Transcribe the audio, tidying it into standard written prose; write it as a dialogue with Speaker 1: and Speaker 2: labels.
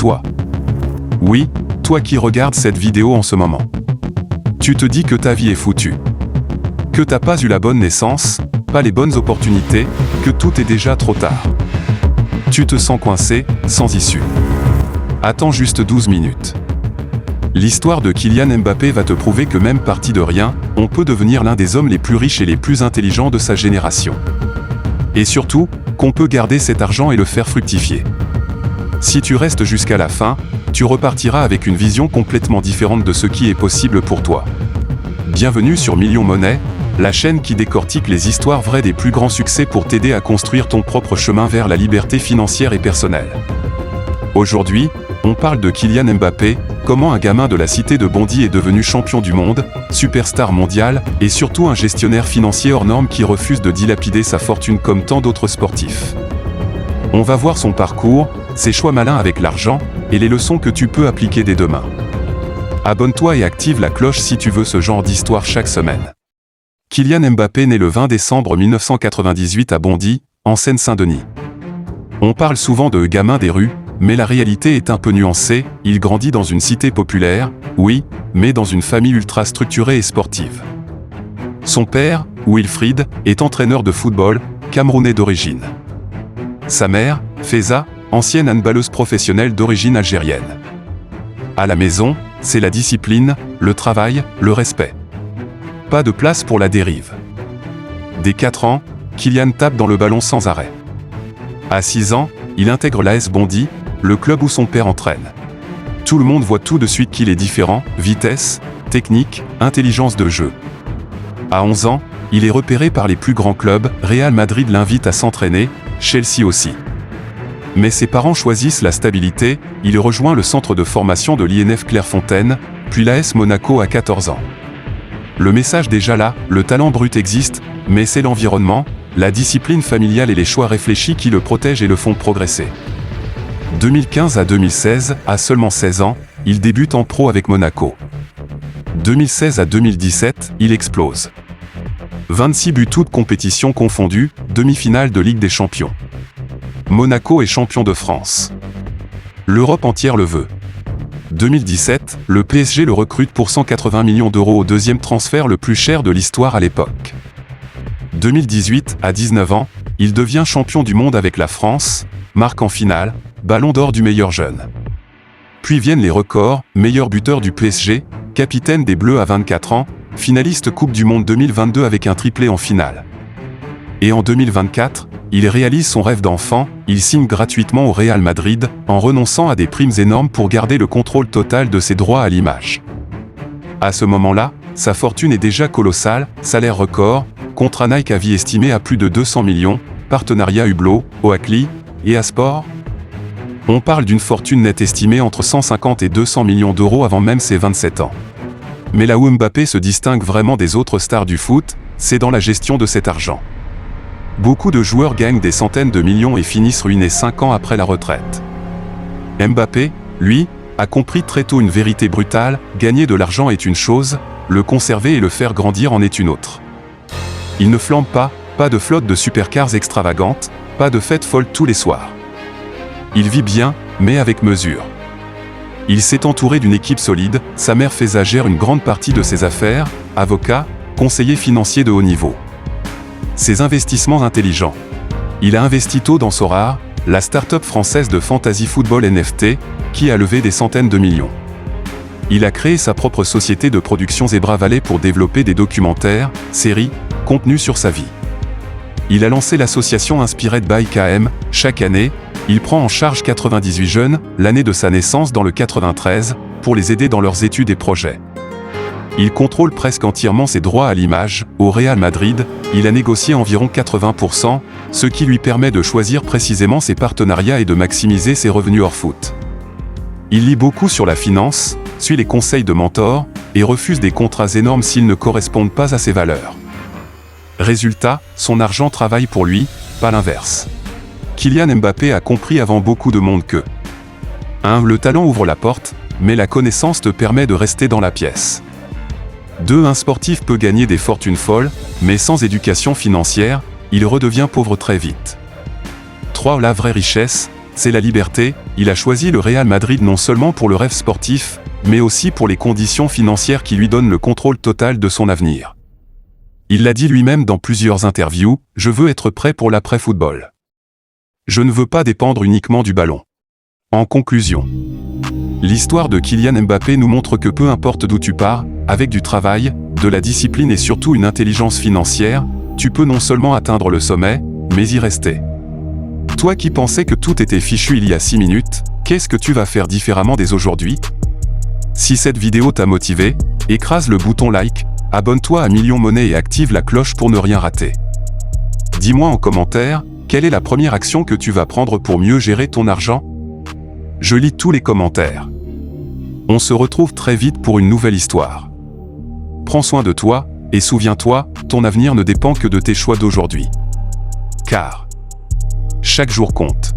Speaker 1: toi. Oui, toi qui regardes cette vidéo en ce moment. Tu te dis que ta vie est foutue. Que t'as pas eu la bonne naissance, pas les bonnes opportunités, que tout est déjà trop tard. Tu te sens coincé, sans issue. Attends juste 12 minutes. L'histoire de Kylian Mbappé va te prouver que même parti de rien, on peut devenir l'un des hommes les plus riches et les plus intelligents de sa génération. Et surtout, qu'on peut garder cet argent et le faire fructifier. Si tu restes jusqu'à la fin, tu repartiras avec une vision complètement différente de ce qui est possible pour toi. Bienvenue sur Million Money, la chaîne qui décortique les histoires vraies des plus grands succès pour t'aider à construire ton propre chemin vers la liberté financière et personnelle. Aujourd'hui, on parle de Kylian Mbappé, comment un gamin de la cité de Bondy est devenu champion du monde, superstar mondial, et surtout un gestionnaire financier hors norme qui refuse de dilapider sa fortune comme tant d'autres sportifs. On va voir son parcours, ses choix malins avec l'argent, et les leçons que tu peux appliquer dès demain. Abonne-toi et active la cloche si tu veux ce genre d'histoire chaque semaine. Kylian Mbappé naît le 20 décembre 1998 à Bondy, en Seine-Saint-Denis. On parle souvent de gamin des rues, mais la réalité est un peu nuancée, il grandit dans une cité populaire, oui, mais dans une famille ultra structurée et sportive. Son père, Wilfried, est entraîneur de football, camerounais d'origine. Sa mère, Feza, ancienne handballeuse professionnelle d'origine algérienne. À la maison, c'est la discipline, le travail, le respect. Pas de place pour la dérive. Dès 4 ans, Kylian tape dans le ballon sans arrêt. À 6 ans, il intègre l'AS Bondy, le club où son père entraîne. Tout le monde voit tout de suite qu'il est différent, vitesse, technique, intelligence de jeu. À 11 ans, il est repéré par les plus grands clubs, Real Madrid l'invite à s'entraîner, Chelsea aussi. Mais ses parents choisissent la stabilité, il rejoint le centre de formation de l'INF Clairefontaine, puis l'AS Monaco à 14 ans. Le message déjà là, le talent brut existe, mais c'est l'environnement, la discipline familiale et les choix réfléchis qui le protègent et le font progresser. 2015 à 2016, à seulement 16 ans, il débute en pro avec Monaco. 2016 à 2017, il explose. 26 buts toutes compétitions confondues, demi-finale de Ligue des Champions. Monaco est champion de France. L'Europe entière le veut. 2017, le PSG le recrute pour 180 millions d'euros au deuxième transfert le plus cher de l'histoire à l'époque. 2018, à 19 ans, il devient champion du monde avec la France, marque en finale, ballon d'or du meilleur jeune. Puis viennent les records, meilleur buteur du PSG, capitaine des Bleus à 24 ans, finaliste Coupe du Monde 2022 avec un triplé en finale. Et en 2024, il réalise son rêve d'enfant, il signe gratuitement au Real Madrid, en renonçant à des primes énormes pour garder le contrôle total de ses droits à l'image. À ce moment-là, sa fortune est déjà colossale, salaire record, contrat Nike à vie estimé à plus de 200 millions, partenariat Hublot, Oakley, et Asport. On parle d'une fortune nette estimée entre 150 et 200 millions d'euros avant même ses 27 ans. Mais là où Mbappé se distingue vraiment des autres stars du foot, c'est dans la gestion de cet argent. Beaucoup de joueurs gagnent des centaines de millions et finissent ruinés 5 ans après la retraite. Mbappé, lui, a compris très tôt une vérité brutale, gagner de l'argent est une chose, le conserver et le faire grandir en est une autre. Il ne flambe pas de flotte de supercars extravagantes, pas de fêtes folles tous les soirs. Il vit bien, mais avec mesure. Il s'est entouré d'une équipe solide, sa mère Feza gère une grande partie de ses affaires, avocat, conseiller financier de haut niveau. Ses investissements intelligents. Il a investi tôt dans Sora, la start-up française de fantasy football NFT, qui a levé des centaines de millions. Il a créé sa propre société de production Zebra Valley pour développer des documentaires, séries, contenus sur sa vie. Il a lancé l'association Inspired by KM, chaque année, il prend en charge 98 jeunes, l'année de sa naissance dans le 93, pour les aider dans leurs études et projets. Il contrôle presque entièrement ses droits à l'image, au Real Madrid, il a négocié environ 80%, ce qui lui permet de choisir précisément ses partenariats et de maximiser ses revenus hors foot. Il lit beaucoup sur la finance, suit les conseils de mentors, et refuse des contrats énormes s'ils ne correspondent pas à ses valeurs. Résultat, son argent travaille pour lui, pas l'inverse. Kylian Mbappé a compris avant beaucoup de monde que 1. Le talent ouvre la porte, mais la connaissance te permet de rester dans la pièce. 2. Un sportif peut gagner des fortunes folles, mais sans éducation financière, il redevient pauvre très vite. 3. La vraie richesse, c'est la liberté. Il a choisi le Real Madrid non seulement pour le rêve sportif, mais aussi pour les conditions financières qui lui donnent le contrôle total de son avenir. Il l'a dit lui-même dans plusieurs interviews, « Je veux être prêt pour l'après-football. Je ne veux pas dépendre uniquement du ballon. » En conclusion, l'histoire de Kylian Mbappé nous montre que peu importe d'où tu pars, avec du travail, de la discipline et surtout une intelligence financière, tu peux non seulement atteindre le sommet, mais y rester. Toi qui pensais que tout était fichu il y a 6 minutes, qu'est-ce que tu vas faire différemment dès aujourd'hui? Si cette vidéo t'a motivé, écrase le bouton like, abonne-toi à Million Monnaie et active la cloche pour ne rien rater. Dis-moi en commentaire, quelle est la première action que tu vas prendre pour mieux gérer ton argent? Je lis tous les commentaires. On se retrouve très vite pour une nouvelle histoire. Prends soin de toi, et souviens-toi, ton avenir ne dépend que de tes choix d'aujourd'hui. Car chaque jour compte.